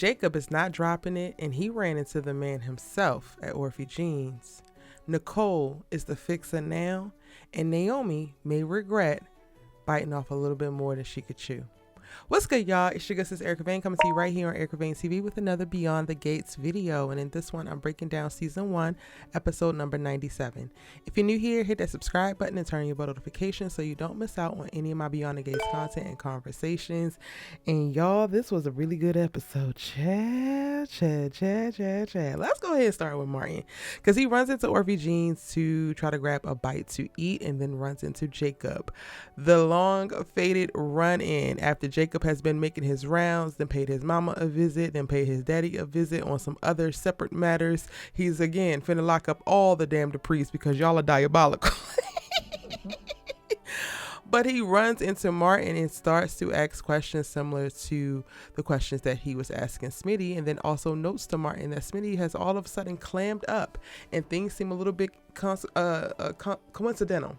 Jacob is not dropping it, and he ran into the man himself at Orphe Jean's. Nicole is the fixer now, and Naomi may regret biting off a little bit more than she could chew. What's good, y'all? It's your good sis Erica Vane coming to you right here on Erica Vane TV with another Beyond the Gates video. And in this one, I'm breaking down season 1, episode number 97. If you're new here, hit that subscribe button and turn your bell notifications so you don't miss out on any of my Beyond the Gates content and conversations. And y'all, this was a really good episode. Let's go ahead and start with Martin, because he runs into Orphe Jean's to try to grab a bite to eat and then runs into Jacob. The long faded run in after Jacob has been making his rounds, then paid his mama a visit, then paid his daddy a visit on some other separate matters. He's again finna lock up all the damn Duprees because y'all are diabolical. But he runs into Martin and starts to ask questions similar to the questions that he was asking Smitty, and then also notes to Martin that Smitty has all of a sudden clammed up and things seem a little bit coincidental.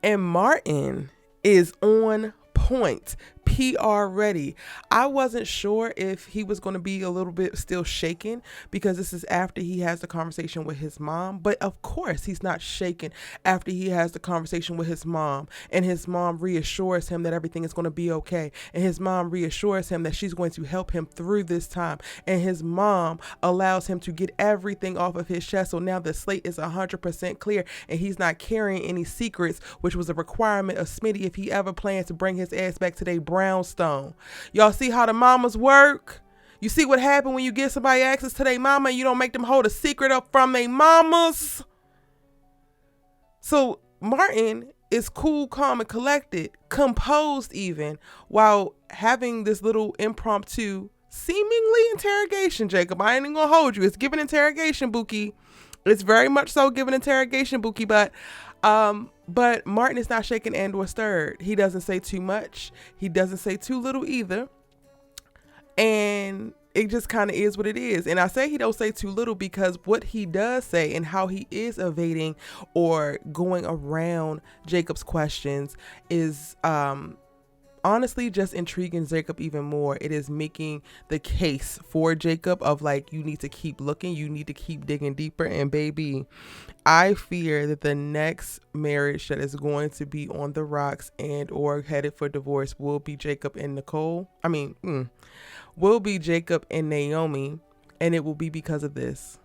And Martin is on point, PR ready. I wasn't sure if he was going to be a little bit still shaken because this is after he has the conversation with his mom, but of course he's not shaken after he has the conversation with his mom, and his mom reassures him that everything is going to be okay, and his mom reassures him that she's going to help him through this time, and his mom allows him to get everything off of his chest, so now the slate is 100% clear and he's not carrying any secrets, which was a requirement of Smitty if he ever planned to bring his ass back to their brownstone. Y'all see how the mamas work? You see what happened when you give somebody access to their mama and you don't make them hold a secret up from their mamas? So Martin is cool, calm, and collected, composed even, while having this little impromptu, seemingly interrogation, Jacob. I ain't even gonna hold you. It's giving interrogation, Bookie. It's very much so giving interrogation, Bookie, but Martin is not shaken and or stirred. He doesn't say too much. He doesn't say too little either. And it just kind of is what it is. And I say he don't say too little because what he does say and how he is evading or going around Jacob's questions is honestly just intriguing Jacob even more. It is making the case for Jacob of like, you need to keep looking, you need to keep digging deeper. And baby, I fear that the next marriage that is going to be on the rocks and or headed for divorce will be Jacob and Nicole. Will be Jacob and Naomi, and it will be because of this.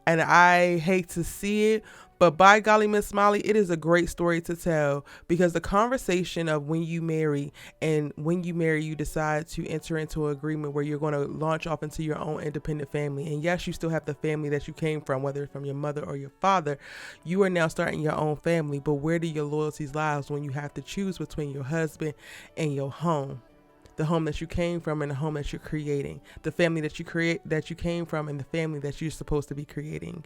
And I hate to see it, but by golly, Miss Smiley, it is a great story to tell, because the conversation of when you marry, and when you marry, you decide to enter into an agreement where you're going to launch off into your own independent family. And yes, you still have the family that you came from, whether it's from your mother or your father. You are now starting your own family. But where do your loyalties lie when you have to choose between your husband and your home? The home that you came from and the home that you're creating, the family that you came from and the family that you're supposed to be creating.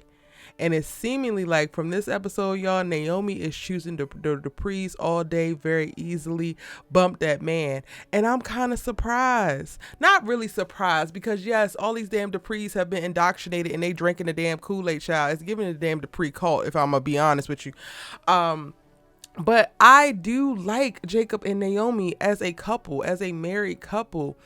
And it's seemingly like from this episode, y'all, Naomi is choosing the Duprees all day, very easily bumped that man. And I'm kind of surprised, not really surprised, because yes, all these damn Duprees have been indoctrinated and they drinking the damn Kool-Aid, child. It's giving the damn Dupree cult, if I'm gonna be honest with you. But I do like Jacob and Naomi as a couple, as a married couple.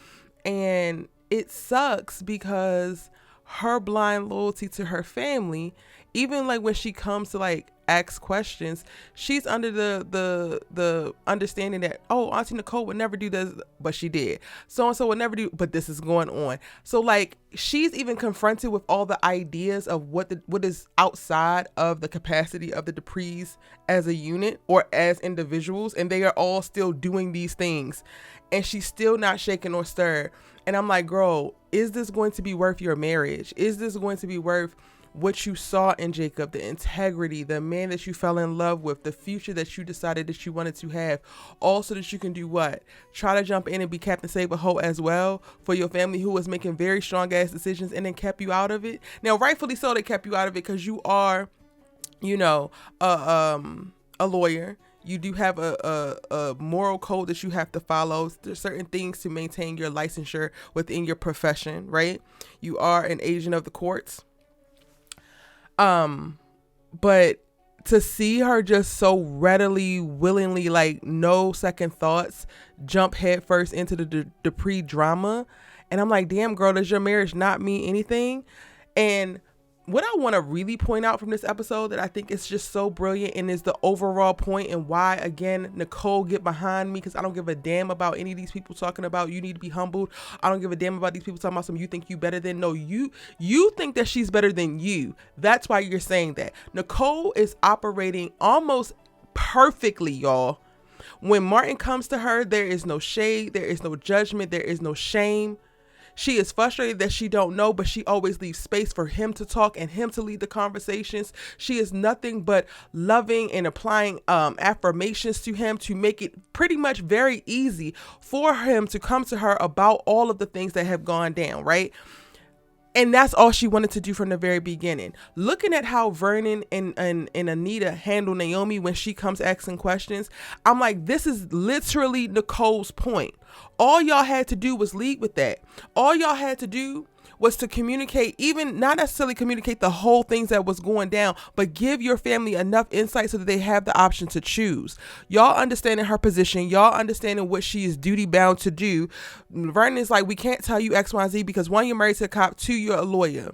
And it sucks because her blind loyalty to her family, even like when she comes to like ask questions, she's under the understanding that, oh, Auntie Nicole would never do this, but she did. So-and-so would never do, but this is going on. So like she's even confronted with all the ideas of what is outside of the capacity of the Duprees as a unit or as individuals, and they are all still doing these things, and she's still not shaken or stirred. And I'm like, girl, is this going to be worth your marriage? Is this going to be worth what you saw in Jacob, the integrity, the man that you fell in love with, the future that you decided that you wanted to have, also that you can do what? Try to jump in and be Captain Save-A-Ho as well for your family, who was making very strong ass decisions and then kept you out of it. Now, rightfully so, they kept you out of it because you are, a lawyer. You do have a moral code that you have to follow. There's certain things to maintain your licensure within your profession, right? You are an agent of the courts. But to see her just so readily, willingly, like no second thoughts, jump headfirst into the Dupree drama, And I'm like, damn, girl, does your marriage not mean anything? And what I want to really point out from this episode that I think is just so brilliant and is the overall point and why, again, Nicole, get behind me, because I don't give a damn about any of these people talking about you need to be humbled. I don't give a damn about these people talking about some you think you better than. No, you think that she's better than you. That's why you're saying that. Nicole is operating almost perfectly, y'all. When Martin comes to her, there is no shade, there is no judgment, there is no shame. She is frustrated that she don't know, but she always leaves space for him to talk and him to lead the conversations. She is nothing but loving and applying affirmations to him to make it pretty much very easy for him to come to her about all of the things that have gone down, right? And that's all she wanted to do from the very beginning. Looking at how Vernon and Anita handle Naomi when she comes asking questions, I'm like, this is literally Nicole's point. All y'all had to do was lead with that. All y'all had to do was to communicate, even not necessarily communicate the whole things that was going down, but give your family enough insight so that they have the option to choose. Y'all understanding her position, y'all understanding what she is duty bound to do. Vernon is like, we can't tell you X, Y, and Z because one, you're married to a cop, two, you're a lawyer.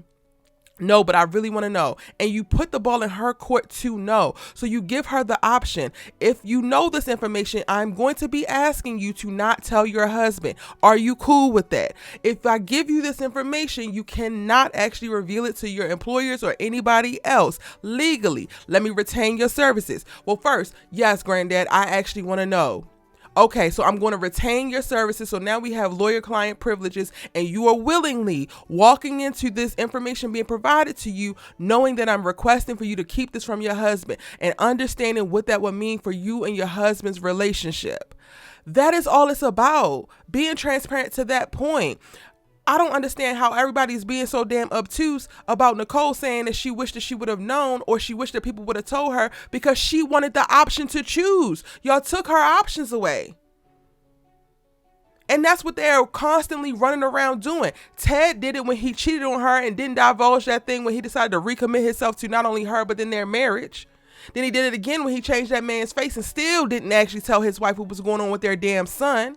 No, but I really want to know. And you put the ball in her court to know. So you give her the option. If you know this information, I'm going to be asking you to not tell your husband. Are you cool with that? If I give you this information, you cannot actually reveal it to your employers or anybody else legally. Let me retain your services. Well, first, yes, Granddad, I actually want to know. Okay, so I'm going to retain your services. So now we have lawyer-client privileges, and you are willingly walking into this information being provided to you, knowing that I'm requesting for you to keep this from your husband and understanding what that would mean for you and your husband's relationship. That is all it's about, being transparent to that point. I don't understand how everybody's being so damn obtuse about Nicole saying that she wished that she would have known or she wished that people would have told her because she wanted the option to choose. Y'all took her options away. And that's what they're constantly running around doing. Ted did it when he cheated on her and didn't divulge that thing when he decided to recommit himself to not only her, but then their marriage. Then he did it again when he changed that man's face and still didn't actually tell his wife what was going on with their damn son.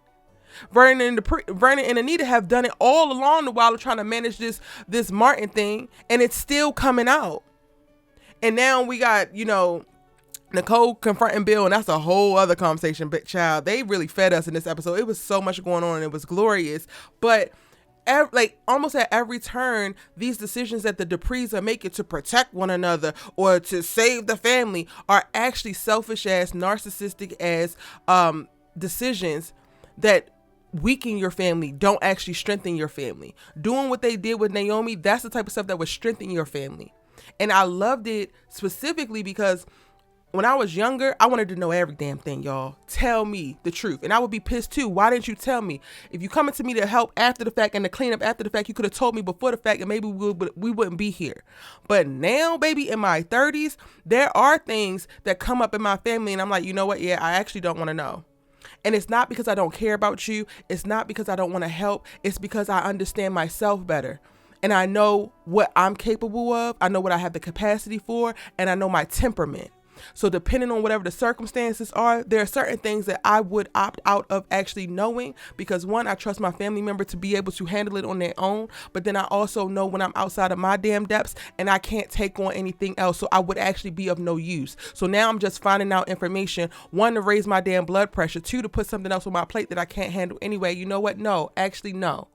Vernon and Anita have done it all along the while of trying to manage this Martin thing, and it's still coming out. And now we got, Nicole confronting Bill, and that's a whole other conversation. But child, they really fed us in this episode. It was so much going on, and it was glorious. But almost at every turn, these decisions that the Duprees are making to protect one another or to save the family are actually selfish ass, narcissistic ass decisions that weaken your family, don't actually strengthen your family. Doing what they did with Naomi, that's the type of stuff that would strengthen your family. And I loved it specifically because when I was younger, I wanted to know every damn thing, y'all. Tell me the truth. And I would be pissed too. Why didn't you tell me? If you coming to me to help after the fact and to clean up after the fact, you could have told me before the fact and maybe we wouldn't be here. But now, baby, in my 30s, there are things that come up in my family and I'm like, you know what? Yeah, I actually don't want to know. And it's not because I don't care about you. It's not because I don't want to help. It's because I understand myself better. And I know what I'm capable of. I know what I have the capacity for. And I know my temperament. So depending on whatever the circumstances are, there are certain things that I would opt out of actually knowing because one, I trust my family member to be able to handle it on their own. But then I also know when I'm outside of my damn depths and I can't take on anything else. So I would actually be of no use. So now I'm just finding out information, one, to raise my damn blood pressure, two, to put something else on my plate that I can't handle anyway. You know what? No, actually, no.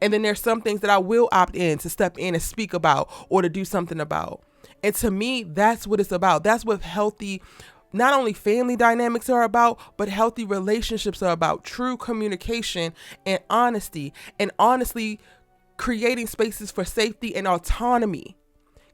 And then there's some things that I will opt in to step in and speak about or to do something about. And to me, that's what it's about. That's what healthy, not only family dynamics are about, but healthy relationships are about. True communication and honesty, and honestly creating spaces for safety and autonomy.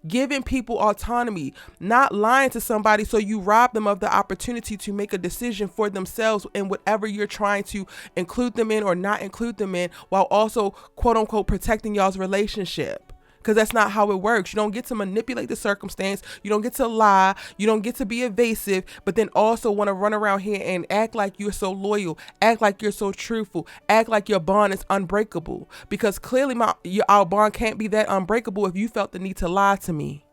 Giving people autonomy, not lying to somebody so you rob them of the opportunity to make a decision for themselves in whatever you're trying to include them in or not include them in, while also, quote unquote, protecting y'all's relationship. Because that's not how it works. You don't get to manipulate the circumstance. You don't get to lie. You don't get to be evasive, but then also want to run around here and act like you're so loyal, act like you're so truthful, act like your bond is unbreakable. Because clearly our bond can't be that unbreakable if you felt the need to lie to me.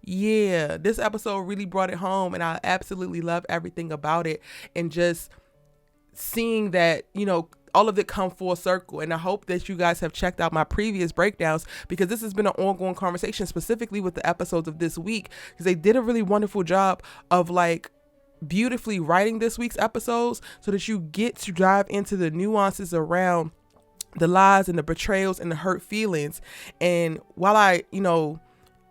Yeah, this episode really brought it home, and I absolutely love everything about it. And just seeing that, all of it come full circle. And I hope that you guys have checked out my previous breakdowns, because this has been an ongoing conversation, specifically with the episodes of this week, because they did a really wonderful job of like beautifully writing this week's episodes so that you get to dive into the nuances around the lies and the betrayals and the hurt feelings. And while I,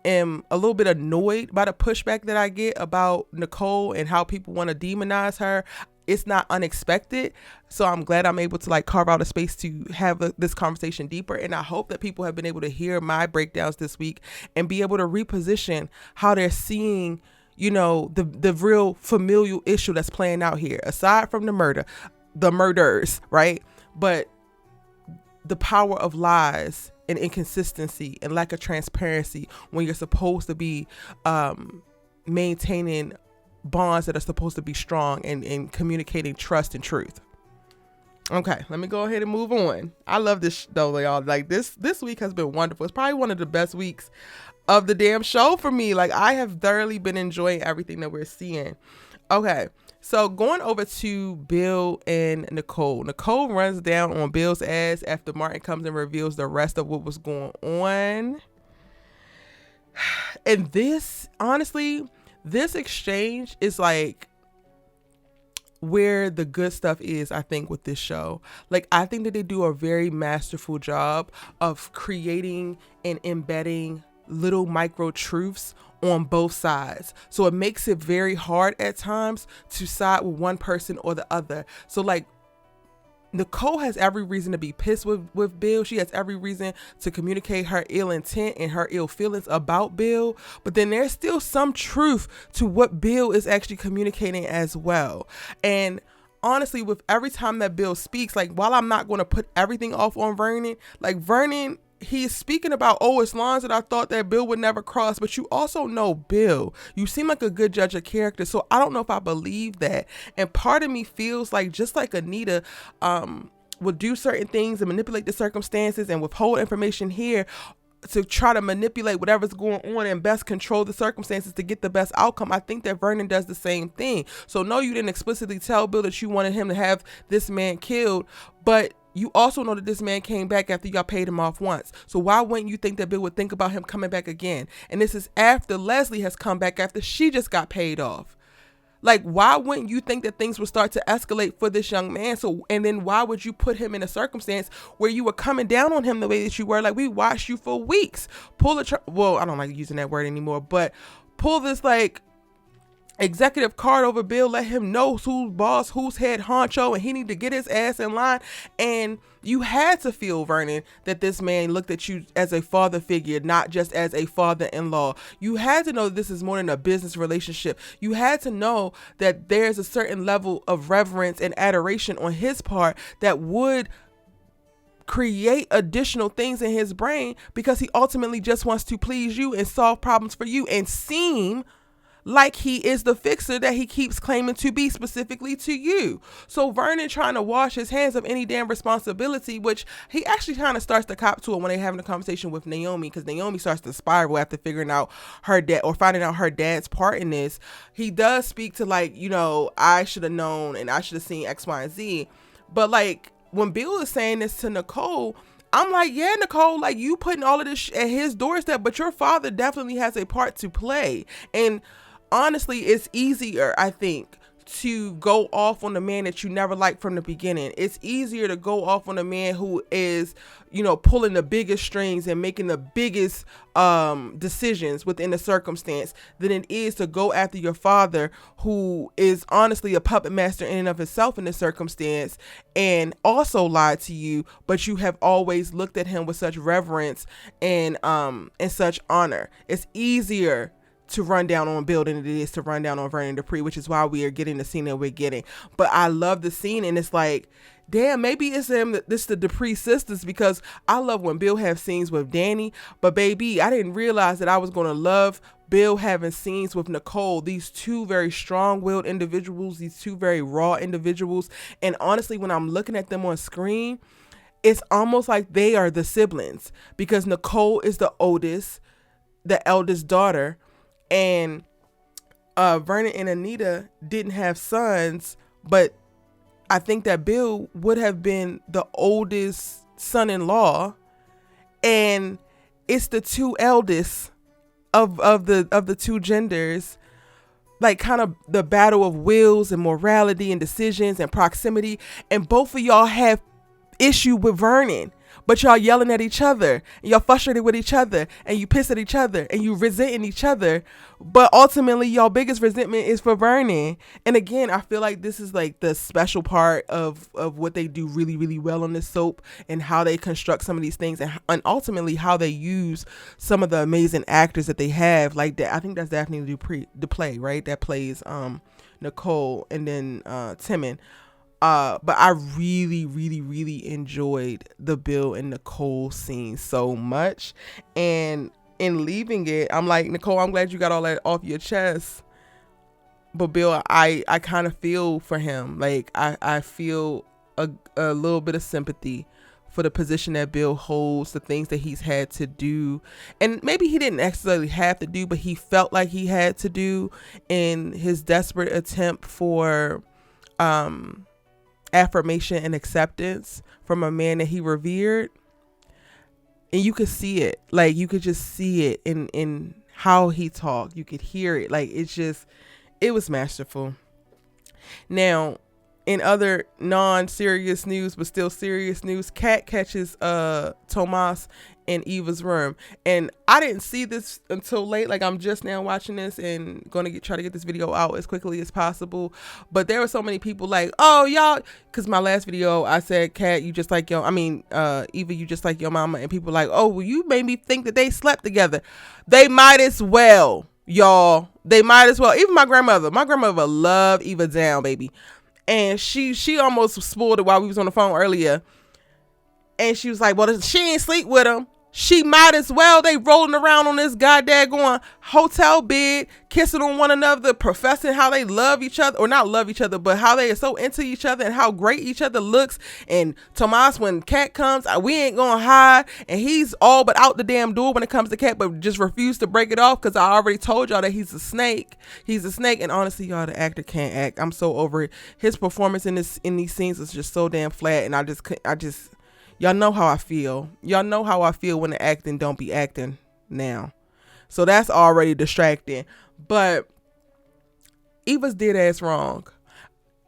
am a little bit annoyed by the pushback that I get about Nicole and how people want to demonize her, it's not unexpected. So I'm glad I'm able to like carve out a space to have this conversation deeper. And I hope that people have been able to hear my breakdowns this week and be able to reposition how they're seeing, the real familial issue that's playing out here, aside from the murders, right? But the power of lies and inconsistency and lack of transparency when you're supposed to be maintaining bonds that are supposed to be strong and communicating trust and truth. Okay, let me go ahead and move on. I love this though, y'all. Like this week has been wonderful. It's probably one of the best weeks of the damn show for me. Like I have thoroughly been enjoying everything that we're seeing. Okay, so going over to Bill and Nicole. Nicole runs down on Bill's ass after Martin comes and reveals the rest of what was going on. And this, honestly, this exchange is like where the good stuff is, I think, with this show. Like, I think that they do a very masterful job of creating and embedding little micro truths on both sides. So it makes it very hard at times to side with one person or the other. So like Nicole has every reason to be pissed with Bill. She has every reason to communicate her ill intent and her ill feelings about Bill. But then there's still some truth to what Bill is actually communicating as well. And honestly, with every time that Bill speaks, like while I'm not going to put everything off on Vernon, like Vernon, he's speaking about, it's lines that I thought that Bill would never cross, but you also know Bill. You seem like a good judge of character, so I don't know if I believe that. And part of me feels like, just like Anita would do certain things and manipulate the circumstances and withhold information here to try to manipulate whatever's going on and best control the circumstances to get the best outcome, I think that Vernon does the same thing. So no, you didn't explicitly tell Bill that you wanted him to have this man killed, but you also know that this man came back after y'all paid him off once. So why wouldn't you think that Bill would think about him coming back again? And this is after Leslie has come back after she just got paid off. Like, why wouldn't you think that things would start to escalate for this young man? So, and then why would you put him in a circumstance where you were coming down on him the way that you were? Like, we watched you for weeks. I don't like using that word anymore, but pull this like executive card over Bill, let him know who's boss, who's head honcho, and he need to get his ass in line. And you had to feel, Vernon, that this man looked at you as a father figure, not just as a father-in-law. You had to know that this is more than a business relationship. You had to know that there's a certain level of reverence and adoration on his part that would create additional things in his brain, because he ultimately just wants to please you and solve problems for you and seem like he is the fixer that he keeps claiming to be, specifically to you. So Vernon trying to wash his hands of any damn responsibility, which he actually kind of starts to cop to it when they're having a conversation with Naomi, because Naomi starts to spiral after figuring out her dad or finding out her dad's part in this. He does speak to like, I should have known and I should have seen X, Y, and Z. But like when Bill is saying this to Nicole, I'm like, yeah, Nicole, like you putting all of this at his doorstep, but your father definitely has a part to play. And honestly, it's easier, I think, to go off on the man that you never liked from the beginning. It's easier to go off on a man who is, pulling the biggest strings and making the biggest decisions within the circumstance than it is to go after your father, who is honestly a puppet master in and of himself in this circumstance, and also lied to you, but you have always looked at him with such reverence and such honor. It's easier to run down on Bill than it is to run down on Vernon Dupree, which is why we are getting the scene that we're getting. But I love the scene, and it's like, damn, maybe it's the Dupree sisters, because I love when Bill have scenes with Dani, but baby, I didn't realize that I was going to love Bill having scenes with Nicole, these two very strong-willed individuals, these two very raw individuals. And honestly, when I'm looking at them on screen, it's almost like they are the siblings, because Nicole is the oldest, the eldest daughter, and Vernon and Anita didn't have sons, but I think that Bill would have been the oldest son-in-law, and it's the two eldest of the two genders, like kind of the battle of wills and morality and decisions and proximity, and both of y'all have issue with Vernon, but y'all yelling at each other, and y'all frustrated with each other, and you piss at each other, and you resenting each other, but ultimately y'all biggest resentment is for Vernon. And again, I feel like this is like the special part of what they do really, really well on this soap, and how they construct some of these things, and ultimately how they use some of the amazing actors that they have, like that. I think that's Daphnee Duplaix, right, that plays Nicole, and then Timon. But I really, really, really enjoyed the Bill and Nicole scene so much. And in leaving it, I'm like, Nicole, I'm glad you got all that off your chest. But Bill, I kind of feel for him. Like, I feel a little bit of sympathy for the position that Bill holds, the things that he's had to do. And maybe he didn't necessarily have to do, but he felt like he had to do in his desperate attempt for affirmation and acceptance from a man that he revered. And you could see it, like you could just see it in how he talked. You could hear it, like it was masterful. Now, in other non-serious news but still serious news, Kat catches Tomas in Eva's room, and I didn't see this until late. Like, I'm just now watching this and going to try to get this video out as quickly as possible. But there were so many people like, oh y'all, because my last video I said, Kat, you just like your, Eva, you just like your mama, and people like, oh well, you made me think that they slept together. They might as well, y'all. They might as well. Even my grandmother loved Eva down, baby. And she almost spoiled it while we was on the phone earlier. And she was like, well, she ain't sleep with him. She might as well. They rolling around on this goddamn going hotel bed, kissing on one another, professing how they love each other, or not love each other, but how they are so into each other and how great each other looks. And Tomas, when Kat comes, we ain't gonna hide. And he's all but out the damn door when it comes to Kat, but just refuse to break it off, because I already told y'all that he's a snake. He's a snake. And honestly, y'all, the actor can't act. I'm so over it. His performance in these scenes is just so damn flat, and I just y'all know how I feel. Y'all know how I feel when the acting don't be acting now. So that's already distracting. But Eva's dead ass wrong.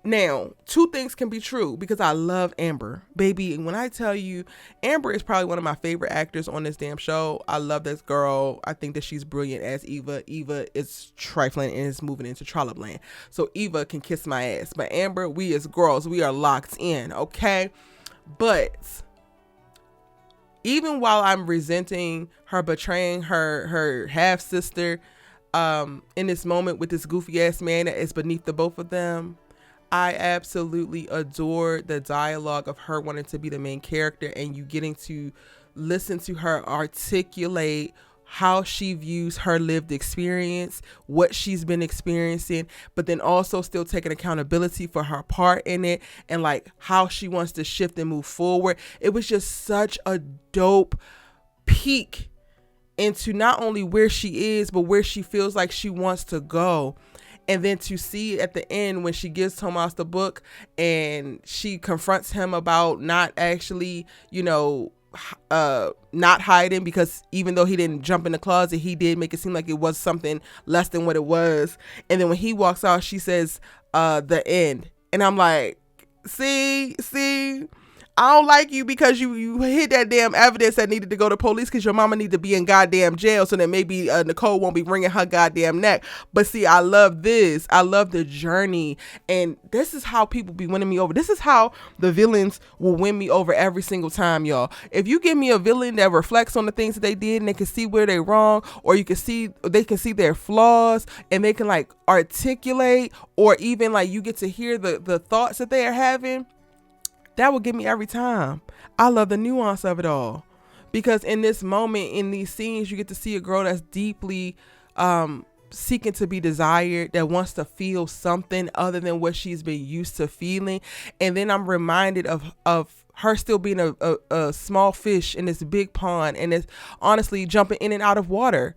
Now, two things can be true, because I love Amber, baby. And when I tell you, Amber is probably one of my favorite actors on this damn show. I love this girl. I think that she's brilliant as Eva. Eva is trifling and is moving into Trollop land. So Eva can kiss my ass. But Amber, we as girls, we are locked in, okay? But even while I'm resenting her betraying her half sister in this moment with this goofy ass man that is beneath the both of them, I absolutely adore the dialogue of her wanting to be the main character, and you getting to listen to her articulate how she views her lived experience, what she's been experiencing, but then also still taking accountability for her part in it, and like how she wants to shift and move forward. It was just such a dope peek into not only where she is, but where she feels like she wants to go. And then to see at the end when she gives Tomas the book and she confronts him about not actually, not hiding, because even though he didn't jump in the closet, he did make it seem like it was something less than what it was. And then when he walks out, she says the end, and I'm like, see, I don't like you because you hid that damn evidence that needed to go to police, because your mama need to be in goddamn jail, so that maybe Nicole won't be wringing her goddamn neck. But see, I love this. I love the journey. And this is how people be winning me over. This is how the villains will win me over every single time, y'all. If you give me a villain that reflects on the things that they did and they can see where they're wrong, or they can see their flaws, and they can like articulate, or even like you get to hear the thoughts that they are having, that will get me every time. I love the nuance of it all, because in this moment, in these scenes, you get to see a girl that's deeply seeking to be desired, that wants to feel something other than what she's been used to feeling. And then I'm reminded of her still being a small fish in this big pond, and it's honestly jumping in and out of water.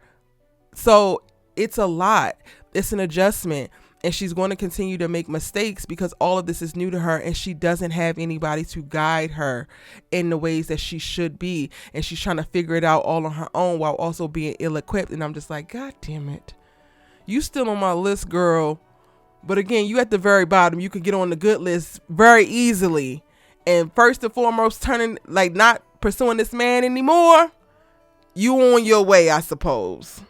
So it's a lot. It's an adjustment. and she's going to continue to make mistakes because all of this is new to her, and she doesn't have anybody to guide her in the ways that she should be, and she's trying to figure it out all on her own while also being ill-equipped. And I'm just like, God damn it, you still on my list, girl, but again, you at the very bottom. You could get on the good list very easily, and first and foremost, turning like not pursuing this man anymore, you on your way, I suppose.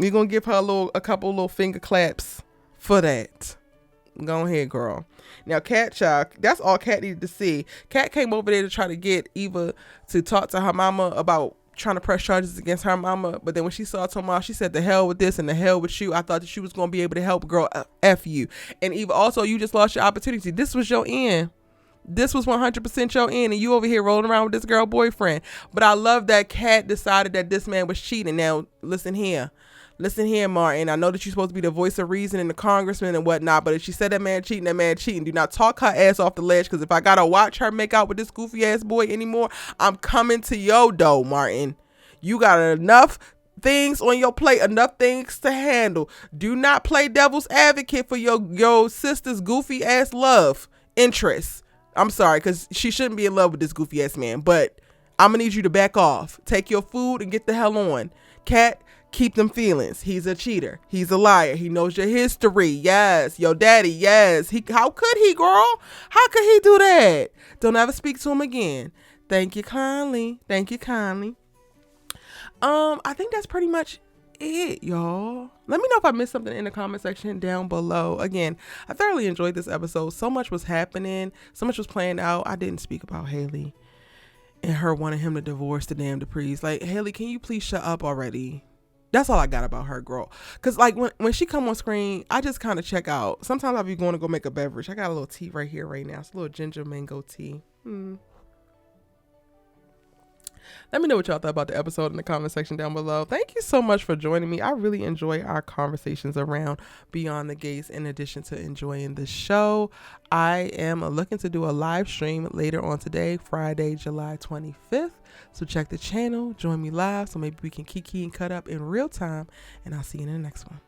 We're gonna give her a couple little finger claps for that. Go ahead, girl. Now, Kat, child, that's all Kat needed to see. Kat came over there to try to get Eva to talk to her mama about trying to press charges against her mama. But then when she saw Tomas, she said, the hell with this and the hell with you. I thought that she was going to be able to help. Girl, F you. And Eva, also, you just lost your opportunity. This was your end. This was 100% your end, and you over here rolling around with this girl boyfriend. But I love that Kat decided that this man was cheating. Now, listen here, Martin. I know that you're supposed to be the voice of reason and the congressman and whatnot, but if she said that man cheating, that man cheating. Do not talk her ass off the ledge, because if I gotta watch her make out with this goofy ass boy anymore, I'm coming to your door, Martin. You got enough things on your plate, enough things to handle. Do not play devil's advocate for your sister's goofy ass love interest. I'm sorry, because she shouldn't be in love with this goofy ass man, but I'm gonna need you to back off. Take your food and get the hell on. Kat, keep them feelings. He's a cheater. He's a liar. He knows your history. Yes. Your daddy. Yes. How could he, girl? How could he do that? Don't ever speak to him again. Thank you kindly. Thank you kindly. I think that's pretty much it, y'all. Let me know if I missed something in the comment section down below. Again, I thoroughly enjoyed this episode. So much was happening. So much was playing out. I didn't speak about Haley and her wanting him to divorce the damn Duprees. Like, Haley, can you please shut up already? That's all I got about her, girl. Because, like, when she come on screen, I just kind of check out. Sometimes I'll be going to go make a beverage. I got a little tea right here right now. It's a little ginger mango tea. Let me know what y'all thought about the episode in the comment section down below. Thank you so much for joining me. I really enjoy our conversations around Beyond the Gates, in addition to enjoying the show. I am looking to do a live stream later on today, Friday, July 25th. So check the channel, join me live, so maybe we can kiki and cut up in real time, and I'll see you in the next one.